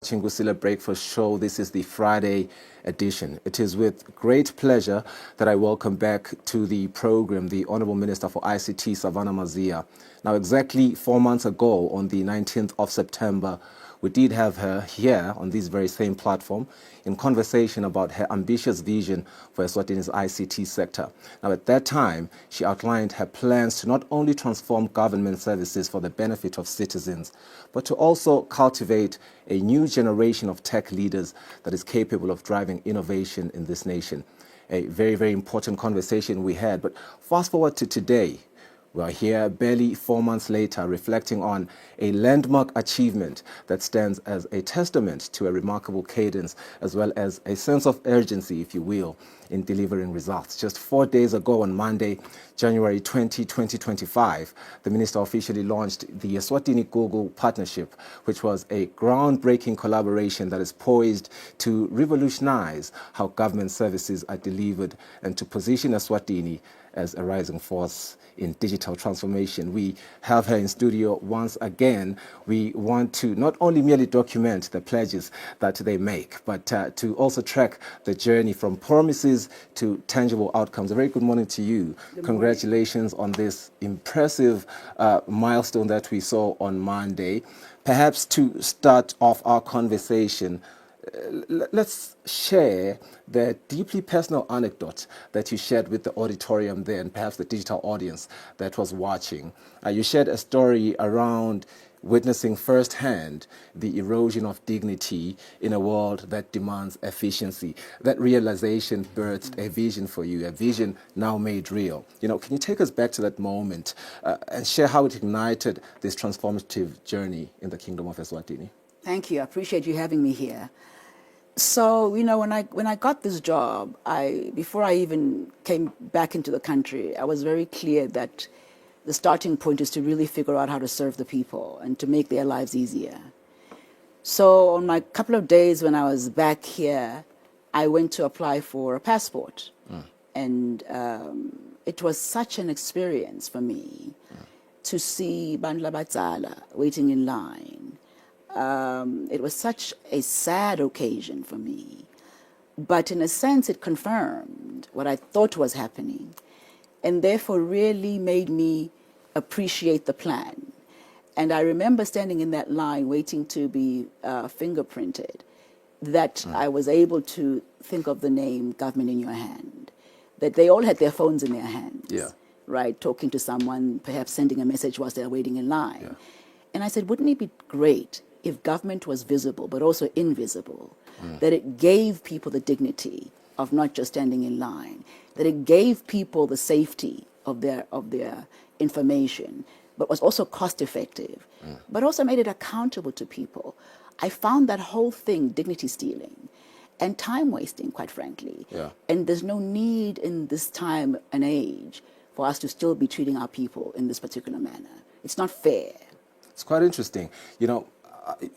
𝐌𝐈𝐍𝐈𝐒 Breakfast Show. This is the Friday edition. It is with great pleasure that I welcome back to the program the Honorable Minister for ICT, Savannah Maziya. Now, exactly 4 months ago, on the 19th of September, we did have her here on this very same platform in conversation about her ambitious vision for Eswatini's ICT sector. Now, at that time, she outlined her plans to not only transform government services for the benefit of citizens, but to also cultivate a new generation of tech leaders that is capable of driving innovation in this nation. A very, very important conversation we had. But fast forward to today. We are here barely 4 months later, reflecting on a landmark achievement that stands as a testament to a remarkable cadence, as well as a sense of urgency, if you will, in delivering results. Just 4 days ago, on Monday, January 20, 2025, the Minister officially launched the Eswatini-Google partnership, which was a groundbreaking collaboration that is poised to revolutionize how government services are delivered and to position Eswatini as a rising force in digital transformation. We have her in studio once again. We want to not only merely document the pledges that they make, but to also track the journey from promises to tangible outcomes. A very good morning to you. Congratulations on this impressive milestone that we saw on Monday. Perhaps to start off our conversation, let's share the deeply personal anecdote that you shared with the auditorium there and perhaps the digital audience that was watching. You shared a story around witnessing firsthand the erosion of dignity in a world that demands efficiency. That realization birthed a vision for you, a vision now made real. You know, can you take us back to that moment and share how it ignited this transformative journey in the Kingdom of Eswatini? Thank you. I appreciate you having me here. So, you know, when I got this job, before I even came back into the country, I was very clear that the starting point is to really figure out how to serve the people and to make their lives easier. So on my couple of days when I was back here, I went to apply for a passport. And it was such an experience for me to see Bandla Batsala waiting in line. It was such a sad occasion for me, but in a sense it confirmed what I thought was happening, and therefore really made me appreciate the plan. And I remember standing in that line waiting to be fingerprinted, that I was able to think of the name Government in Your Hand, that they all had their phones in their hands, right, talking to someone, perhaps sending a message whilst they're waiting in line. And I said, wouldn't it be great if government was visible, but also invisible, that it gave people the dignity of not just standing in line, that it gave people the safety of their information, but was also cost effective, but also made it accountable to people. I found that whole thing dignity stealing and time wasting, quite frankly. And there's no need in this time and age for us to still be treating our people in this particular manner. It's not fair. It's quite interesting. You know,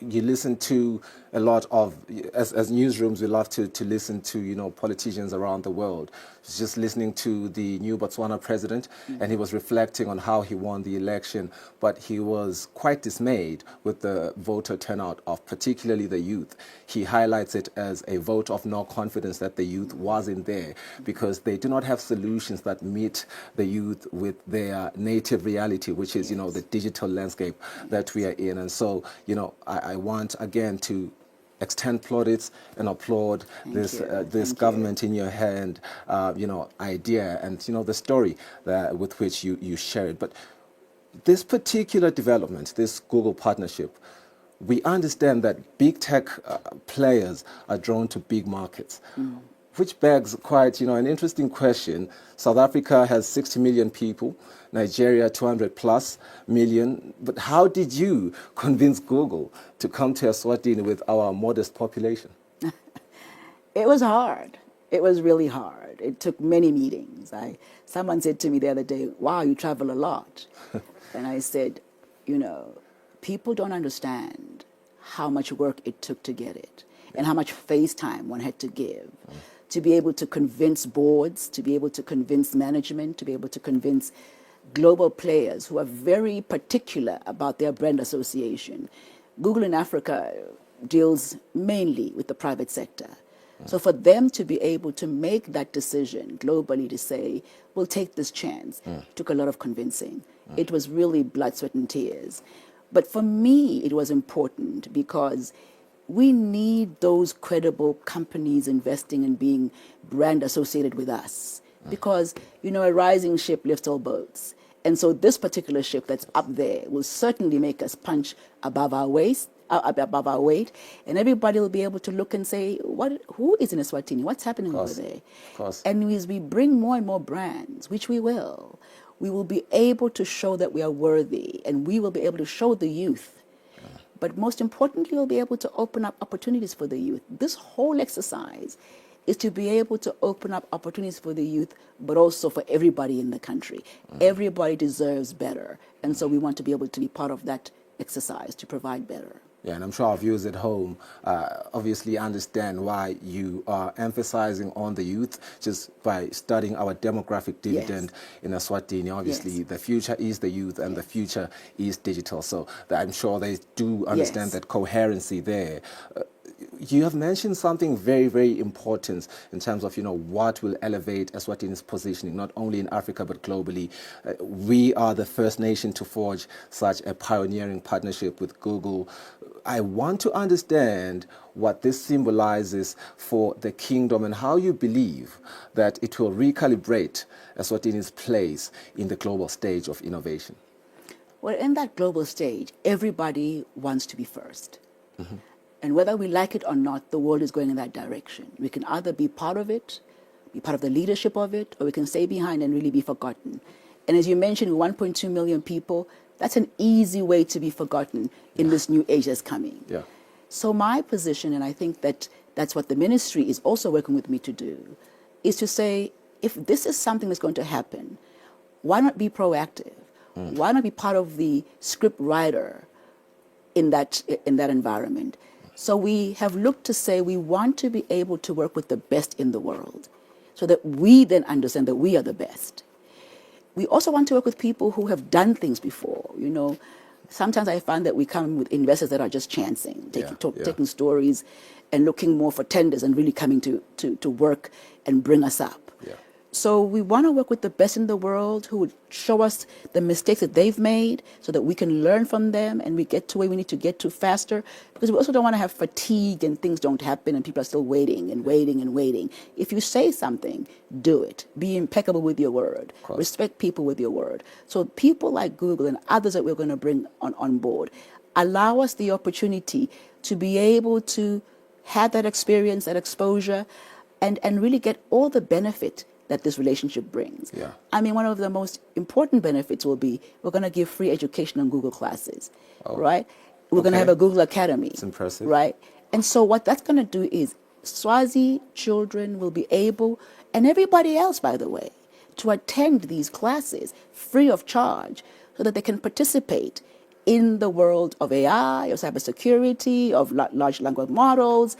you listen to a lot of, as newsrooms, we love to listen to, you know, politicians around the world. Just listening to the new Botswana president, and he was reflecting on how he won the election, but he was quite dismayed with the voter turnout of particularly the youth. He highlights it as a vote of no confidence that the youth wasn't there because they do not have solutions that meet the youth with their native reality, which is, you know, the digital landscape that we are in. And so, you know, I want again to extend plaudits and applaud this government in your hand, you know, idea and, you know, the story with which you share it. But this particular development, this Google partnership, we understand that big tech players are drawn to big markets, which begs quite, you know, an interesting question. South Africa has 60 million people, Nigeria 200+ million. But how did you convince Google to come to Eswatini with our modest population? It was hard. It was really hard. It took many meetings. Someone said to me the other day, wow, you travel a lot. And I said, you know, people don't understand how much work it took to get it and how much face time one had to give to be able to convince boards, to be able to convince management, to be able to convince global players who are very particular about their brand association. Google in Africa deals mainly with the private sector. So for them to be able to make that decision globally to say, we'll take this chance, took a lot of convincing. It was really blood, sweat, and tears. But for me, it was important because we need those credible companies investing and being brand associated with us. Because, you know, a rising ship lifts all boats. And so this particular ship that's up there will certainly make us punch above our waist, above our weight, and everybody will be able to look and say, who is in Eswatini? What's happening over there? Of course. And as we bring more and more brands, which we will be able to show that we are worthy, and we will be able to show the youth. But most importantly, we'll be able to open up opportunities for the youth. This whole exercise is to be able to open up opportunities for the youth, but also for everybody in the country. Everybody deserves better. And so we want to be able to be part of that exercise to provide better. Yeah, and I'm sure our viewers at home obviously understand why you are emphasizing on the youth just by studying our demographic dividend in Eswatini. Obviously, the future is the youth and the future is digital. So I'm sure they do understand that coherency there. You have mentioned something very, very important in terms of, you know, what will elevate Eswatini's positioning, not only in Africa, but globally. We are the first nation to forge such a pioneering partnership with Google. I want to understand what this symbolizes for the kingdom and how you believe that it will recalibrate Eswatini's place in the global stage of innovation. Well, in that global stage, everybody wants to be first. And whether we like it or not, the world is going in that direction. We can either be part of it, be part of the leadership of it, or we can stay behind and really be forgotten. And as you mentioned, 1.2 million people, that's an easy way to be forgotten in this new age that's coming. So my position, and I think that that's what the ministry is also working with me to do, is to say, if this is something that's going to happen, why not be proactive? Why not be part of the script writer in that environment? So we have looked to say we want to be able to work with the best in the world so that we then understand that we are the best. We also want to work with people who have done things before. You know, sometimes I find that we come with investors that are just chancing, taking stories and looking more for tenders and really coming to work and bring us up. So we want to work with the best in the world who would show us the mistakes that they've made so that we can learn from them and we get to where we need to get to faster. Because we also don't want to have fatigue and things don't happen and people are still waiting and waiting and waiting. If you say something, do it. Be impeccable with your word. Respect people with your word. So people like Google and others that we're going to bring on board allow us the opportunity to be able to have that experience, that exposure, and really get all the benefit that this relationship brings. I mean, one of the most important benefits will be we're going to give free education on Google classes, right? We're going to have a Google Academy. It's impressive. Right? And so what that's going to do is Swazi children will be able, and everybody else, by the way, to attend these classes free of charge so that they can participate in the world of AI, of cybersecurity, of large language models,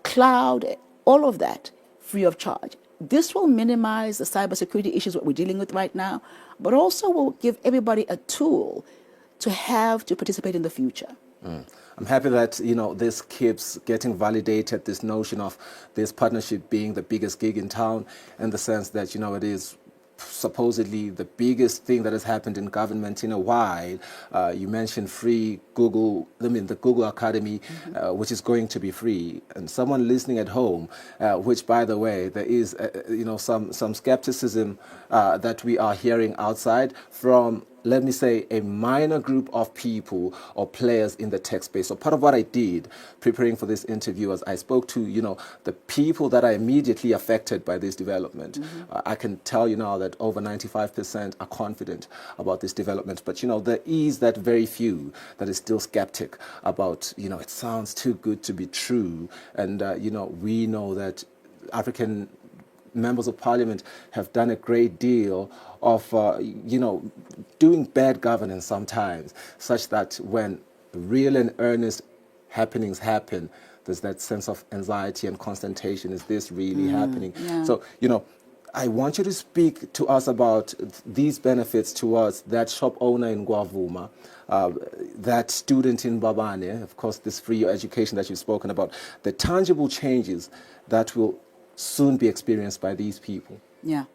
cloud, all of that free of charge. This will minimize the cybersecurity issues that we're dealing with right now, but also will give everybody a tool to have to participate in the future. I'm happy that, you know, this keeps getting validated, this notion of this partnership being the biggest gig in town, in the sense that, you know, it is supposedly the biggest thing that has happened in government in a while. You mentioned free Google, the Google Academy, which is going to be free. And someone listening at home, which, by the way, there is, you know, some skepticism that we are hearing outside from, let me say, a minor group of people or players in the tech space. So part of what I did preparing for this interview was I spoke to, you know, the people that are immediately affected by this development. I can tell you now that over 95% are confident about this development. But, you know, there is that very few that is still skeptic about, you know, it sounds too good to be true. And, you know, we know that African members of parliament have done a great deal of, you know, doing bad governance sometimes, such that when real and earnest happenings happen, there's that sense of anxiety and consternation. Is this really happening? So, you know, I want you to speak to us about these benefits towards that shop owner in Guavuma, that student in Babane, of course, this free education that you've spoken about, the tangible changes that will soon be experienced by these people. Yeah.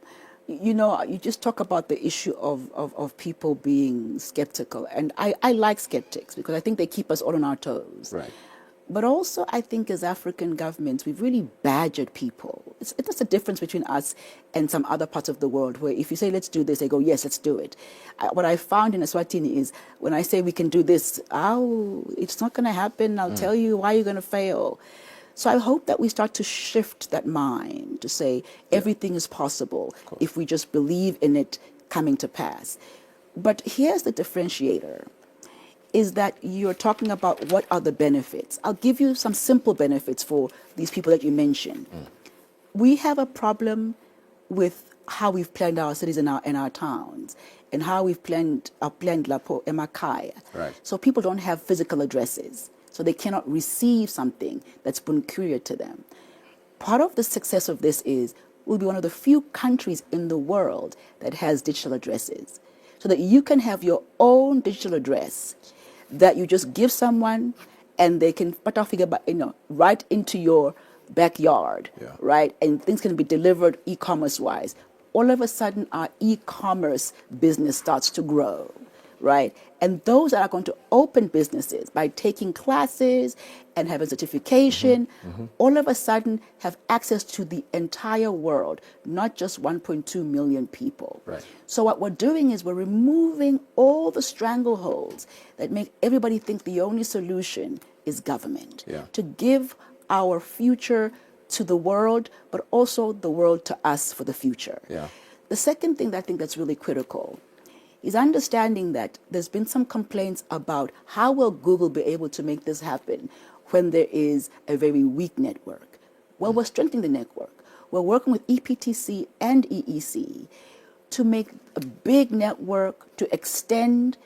You know, you just talk about the issue of people being skeptical. And I like skeptics because I think they keep us all on our toes. Right. But also, I think as African governments, we've really badgered people. It's a difference between us and some other parts of the world where if you say, let's do this, they go, yes, let's do it. What I found in Eswatini is when I say we can do this, it's not going to happen. I'll tell you why you're going to fail. So I hope that we start to shift that mind to say everything is possible if we just believe in it coming to pass. But here's the differentiator, is that you're talking about what are the benefits. I'll give you some simple benefits for these people that you mentioned. We have a problem with how we've planned our cities and our towns and how we've planned lapo emakhaya. Right. So people don't have physical addresses. So they cannot receive something that's been couriered to them. Part of the success of this is we'll be one of the few countries in the world that has digital addresses. So that you can have your own digital address that you just give someone and they can right into your backyard, right? And things can be delivered e-commerce wise. All of a sudden our e-commerce business starts to grow. Right? And those that are going to open businesses by taking classes and having certification, all of a sudden have access to the entire world, not just 1.2 million people. Right. So what we're doing is we're removing all the strangleholds that make everybody think the only solution is government. To give our future to the world, but also the world to us for the future. The second thing that I think that's really critical is understanding that there's been some complaints about how will Google be able to make this happen when there is a very weak network. Well, we're strengthening the network. We're working with EPTC and EEC to make a big network, to extend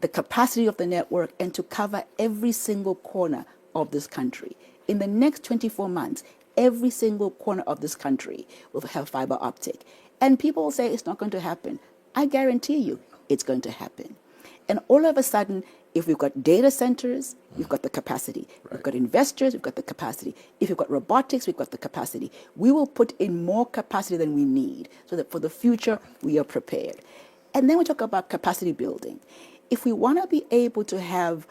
the capacity of the network and to cover every single corner of this country. In the next 24 months, every single corner of this country will have fiber optic. And people will say it's not going to happen. I guarantee you, it's going to happen. And all of a sudden, if we've got data centers, we've got the capacity. We've got investors, we've got the capacity. If we've got robotics, we've got the capacity. We will put in more capacity than we need so that for the future, we are prepared. And then we talk about capacity building. If we want to be able to have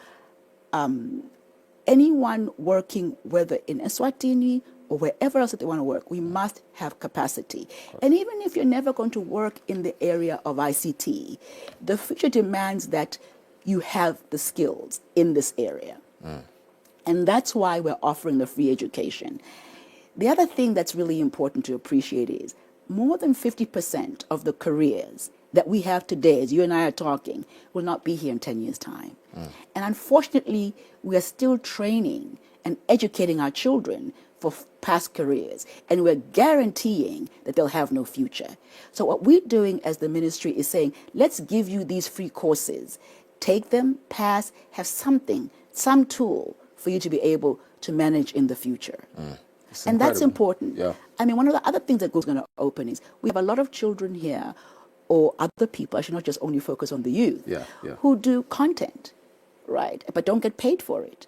anyone working, whether in Eswatini or wherever else that they want to work, we must have capacity. And even if you're never going to work in the area of ICT, the future demands that you have the skills in this area. And that's why we're offering the free education. The other thing that's really important to appreciate is more than 50% of the careers that we have today, as you and I are talking, will not be here in 10 years' time. And unfortunately, we are still training and educating our children for past careers, and we're guaranteeing that they'll have no future. So what we're doing as the ministry is saying, let's give you these free courses. Take them, pass, have something, some tool for you to be able to manage in the future. And that's important. I mean, one of the other things that Google's going to open is we have a lot of children here, or other people, I should not just only focus on the youth, who do content, right, but don't get paid for it.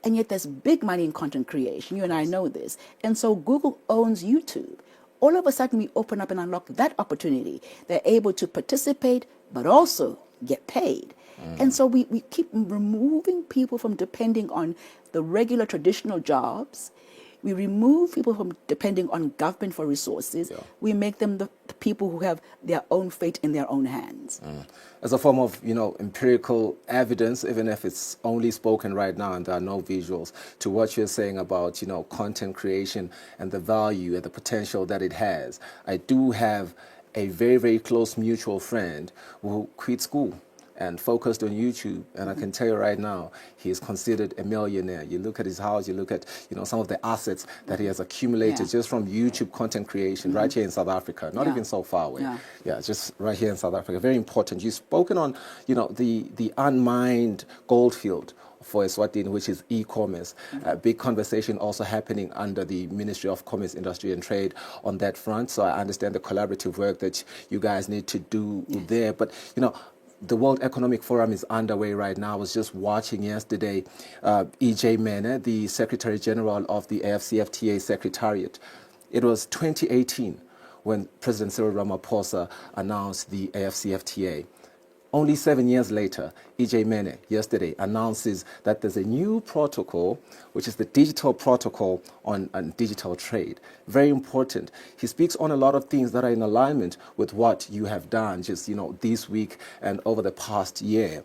And yet there's big money in content creation. You and I know this. And so Google owns YouTube. All of a sudden we open up and unlock that opportunity. They're able to participate, but also get paid. And so we keep removing people from depending on the regular traditional jobs. We remove people from depending on government for resources. We make them the people who have their own fate in their own hands. As a form of, empirical evidence, even if it's only spoken right now and there are no visuals, to what you're saying about, content creation and the value and the potential that it has. I do have a very, very close mutual friend who quit school and focused on YouTube, and I can tell you right now, he is considered a millionaire. You look at his house, you look at some of the assets that he has accumulated just from YouTube content creation right here in South Africa, not even so far away. Just right here in South Africa. Very important. You've spoken on the unmined gold field for Eswatini, which is e-commerce. Big conversation also happening under the Ministry of Commerce, Industry and Trade on that front. So I understand the collaborative work that you guys need to do there. But, you know, the World Economic Forum is underway right now. I was just watching yesterday 𝐿 the Secretary General of the AFCFTA Secretariat. It was 2018 when President Cyril Ramaphosa announced the AFCFTA. Only 7 years later, 𝐿 yesterday announces that there's a new protocol, which is the digital protocol on digital trade. Very important. He speaks on a lot of things that are in alignment with what you have done just, you know, this week and over the past year.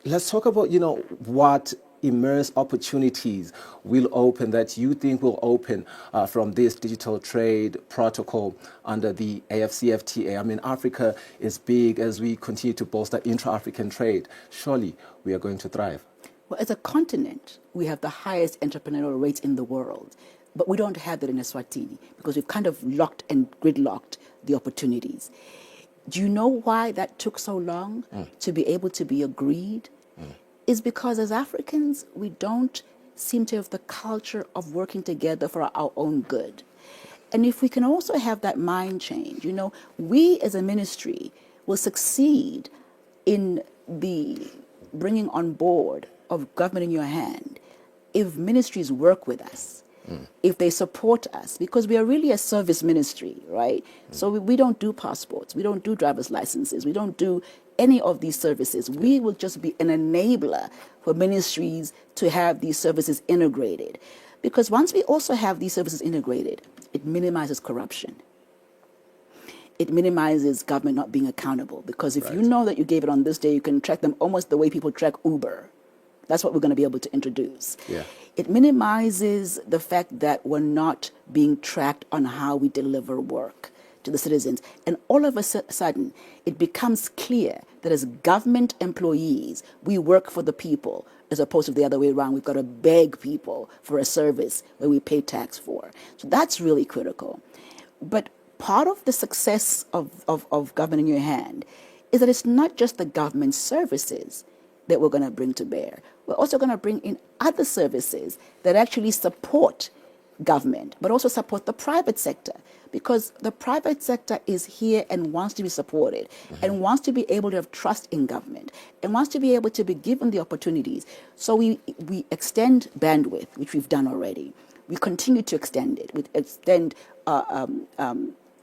Let's talk about, you know, what immense opportunities will open, that you think will open from this digital trade protocol under the AFCFTA. I mean, Africa is big. As we continue to bolster intra-African trade, surely we are going to thrive. Well, as a continent, we have the highest entrepreneurial rates in the world, but we don't have that in Eswatini because we've kind of locked and gridlocked the opportunities. Do you know why that took so long to be able to be agreed? Is because as Africans, we don't seem to have the culture of working together for our own good. And if we can also have that mind change, you know, we as a ministry will succeed in the bringing on board of government in your hand if ministries work with us, if they support us, because we are really a service ministry, right? So we don't do passports, we don't do driver's licenses, we don't do any of these services. We will just be an enabler for ministries to have these services integrated. Because once we also have these services integrated, it minimizes corruption. It minimizes government not being accountable. Because if you know that you gave it on this day, you can track them almost the way people track Uber. That's what we're going to be able to introduce. It minimizes the fact that we're not being tracked on how we deliver work to the citizens. And all of a sudden, it becomes clear that as government employees, we work for the people, as opposed to the other way around. We've got to beg people for a service where we pay tax for. So that's really critical. But part of the success of government in your hand is that it's not just the government services that we're going to bring to bear. We're also going to bring in other services that actually support government, but also support the private sector, because the private sector is here and wants to be supported and wants to be able to have trust in government and wants to be able to be given the opportunities. So we extend bandwidth, which we've done already. We continue to extend it. We extend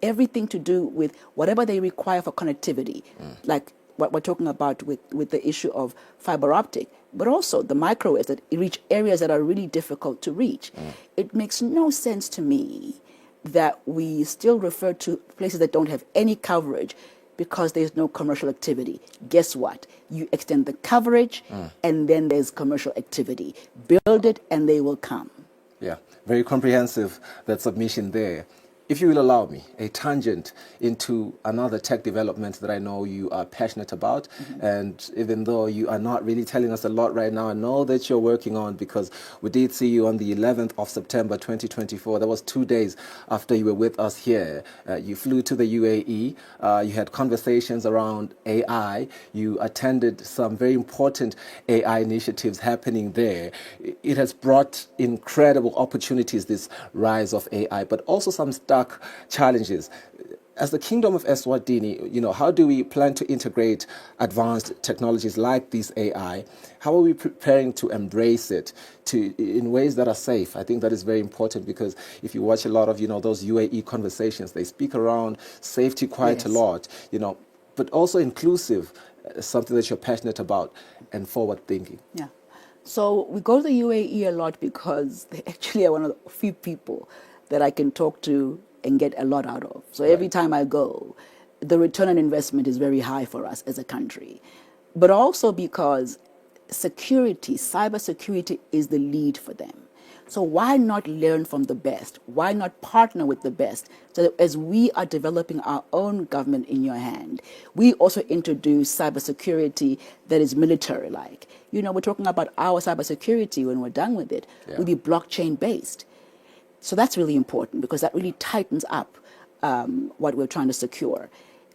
everything to do with whatever they require for connectivity, like what we're talking about with the issue of fiber optic, but also the microwaves that reach areas that are really difficult to reach. It makes no sense to me that we still refer to places that don't have any coverage because there's no commercial activity. Guess what? You extend the coverage and then there's commercial activity. Build it and they will come. Yeah, very comprehensive, that submission there. If you will allow me, a tangent into another tech development that I know you are passionate about. And even though you are not really telling us a lot right now, I know that you're working on, because we did see you on the 11th of September 2024. That was 2 days after you were with us here. You flew to the UAE. You had conversations around AI. You attended some very important AI initiatives happening there. It has brought incredible opportunities, this rise of AI, but also some stuff challenges. As the Kingdom of Eswatini, you know, how do we plan to integrate advanced technologies like this AI? How are we preparing to embrace it in ways that are safe? I think that is very important, because if you watch a lot of, you know, those UAE conversations, they speak around safety quite a lot, you know, but also inclusive, something that you're passionate about, and forward thinking. Yeah. So we go to the UAE a lot because they actually are one of the few people that I can talk to and get a lot out of. So every time I go, the return on investment is very high for us as a country. But also because security, cybersecurity is the lead for them. So why not learn from the best? Why not partner with the best? So that as we are developing our own government in your hand, we also introduce cybersecurity that is military-like. You know, we're talking about our cybersecurity when we're done with it, will be blockchain-based. So that's really important, because that really tightens up what we're trying to secure.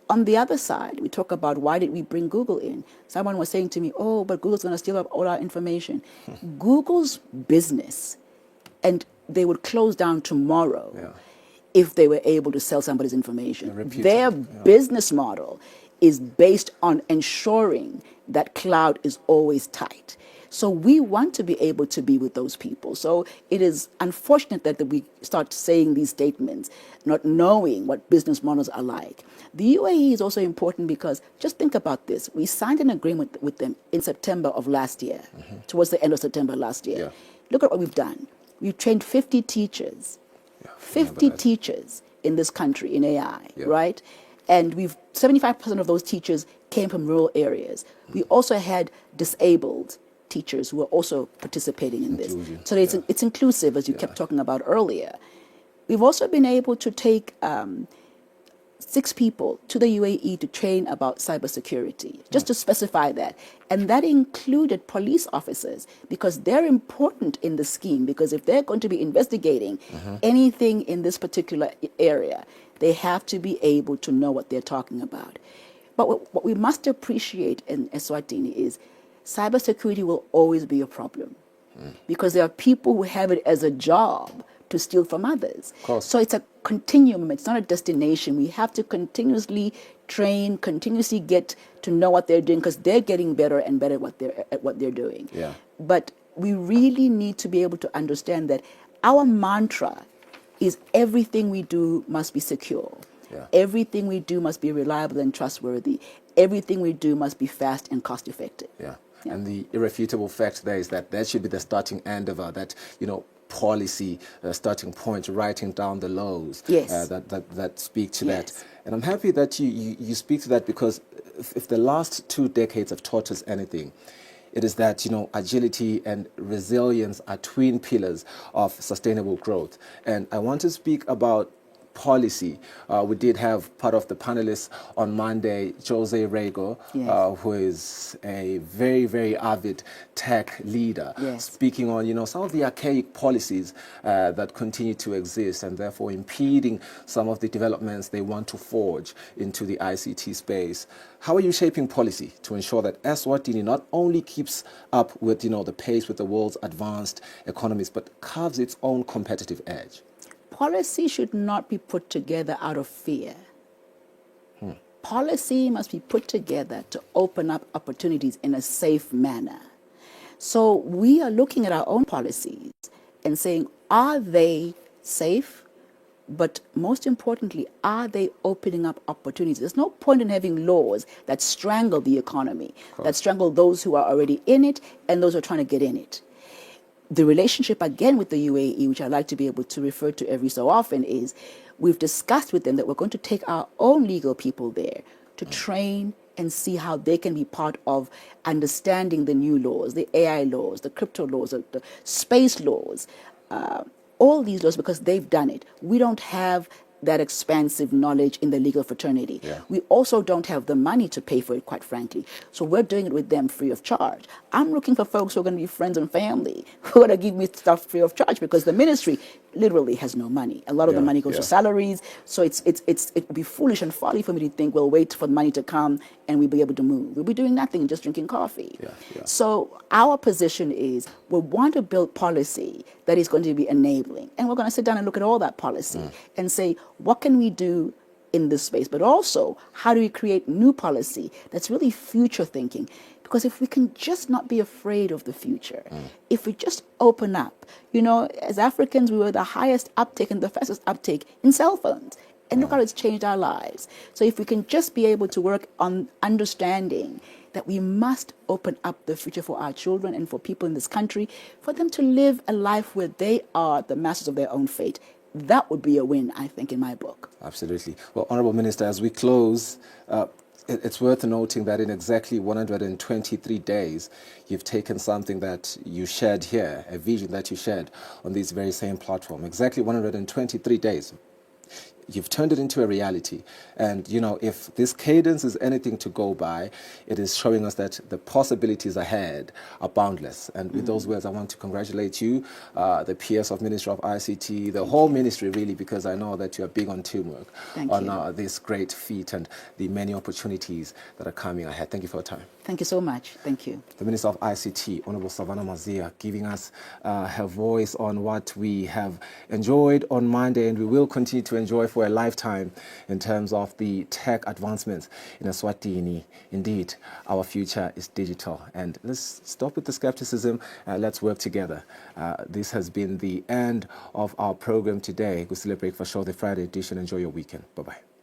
on the other side, we talk about why did we bring Google in? Someone was saying to me, oh, but Google's going to steal up all our information. Google's business, and they would close down tomorrow if they were able to sell somebody's information. Their business model is based on ensuring that cloud is always tight. So we want to be able to be with those people. So it is unfortunate that we start saying these statements, not knowing what business models are like. The UAE is also important because just think about this. We signed an agreement with them in September of last year, towards the end of September last year. Look at what we've done. We've trained 50 teachers, 50 teachers in this country in AI, right? And 75% of those teachers came from rural areas. We also had disabled teachers who are also participating in this. So it's inclusive, as you kept talking about earlier. We've also been able to take 6 people to the UAE to train about cybersecurity, just to specify that. And that included police officers, because they're important in the scheme, because if they're going to be investigating anything in this particular area, they have to be able to know what they're talking about. But what we must appreciate in Eswatini is cybersecurity will always be a problem, because there are people who have it as a job to steal from others. So it's a continuum, it's not a destination. We have to continuously train, continuously get to know what they're doing, because they're getting better and better at what they're doing. But we really need to be able to understand that our mantra is everything we do must be secure. Everything we do must be reliable and trustworthy. Everything we do must be fast and cost effective. And the irrefutable fact there is that should be the starting end of that, policy starting point, writing down the laws that speak to that. And I'm happy that you speak to that, because if the last 2 decades have taught us anything, it is that, agility and resilience are twin pillars of sustainable growth. And I want to speak about policy. We did have part of the panelists on Monday, Jose Rego, who is a very, very avid tech leader, speaking on, some of the archaic policies that continue to exist and therefore impeding some of the developments they want to forge into the ICT space. How are you shaping policy to ensure that Eswatini not only keeps up with, the pace with the world's advanced economies, but carves its own competitive edge? Policy should not be put together out of fear. Policy must be put together to open up opportunities in a safe manner. So we are looking at our own policies and saying, are they safe? But most importantly, are they opening up opportunities? There's no point in having laws that strangle the economy, that strangle those who are already in it and those who are trying to get in it. The relationship, again, with the UAE, which I like to be able to refer to every so often, is we've discussed with them that we're going to take our own legal people there to train and see how they can be part of understanding the new laws, the AI laws, the crypto laws, the space laws, all these laws, because they've done it. We don't have that expansive knowledge in the legal fraternity. We also don't have the money to pay for it, quite frankly. So we're doing it with them free of charge. I'm looking for folks who are going to be friends and family, who are going to give me stuff free of charge, because the ministry literally has no money. A lot of the money goes to salaries. So it would be foolish and folly for me to think we'll wait for the money to come and we'll be able to move. We'll be doing nothing, just drinking coffee. So our position is we want to build policy that is going to be enabling. And we're going to sit down and look at all that policy and say, what can we do in this space? But also, how do we create new policy that's really future thinking? Because if we can just not be afraid of the future, if we just open up, as Africans, we were the highest uptake and the fastest uptake in cell phones. And look how it's changed our lives. So if we can just be able to work on understanding that we must open up the future for our children and for people in this country, for them to live a life where they are the masters of their own fate, that would be a win, I think, in my book. Absolutely. Well, Honorable Minister, as we close, it's worth noting that in exactly 123 days, you've taken something that you shared here, a vision that you shared on this very same platform. Exactly 123 days. you've turned it into a reality. And, you know, if this cadence is anything to go by, it is showing us that the possibilities ahead are boundless. And with those words, I want to congratulate you, the PS of Ministry of ICT, the whole ministry really, because I know that you are big on teamwork, on this great feat and the many opportunities that are coming ahead. Thank you for your time. Thank you so much. Thank you. The Minister of ICT, Honorable Savannah Maziya, giving us her voice on what we have enjoyed on Monday and we will continue to enjoy for a lifetime in terms of the tech advancements in Eswatini. Indeed, our future is digital. And let's stop with the skepticism. Let's work together. This has been the end of our program today. 𝐌𝐈𝐍𝐈𝐒𝐓 𝐖𝐀𝐓𝐄𝐑, the Friday edition. Enjoy your weekend. Bye-bye.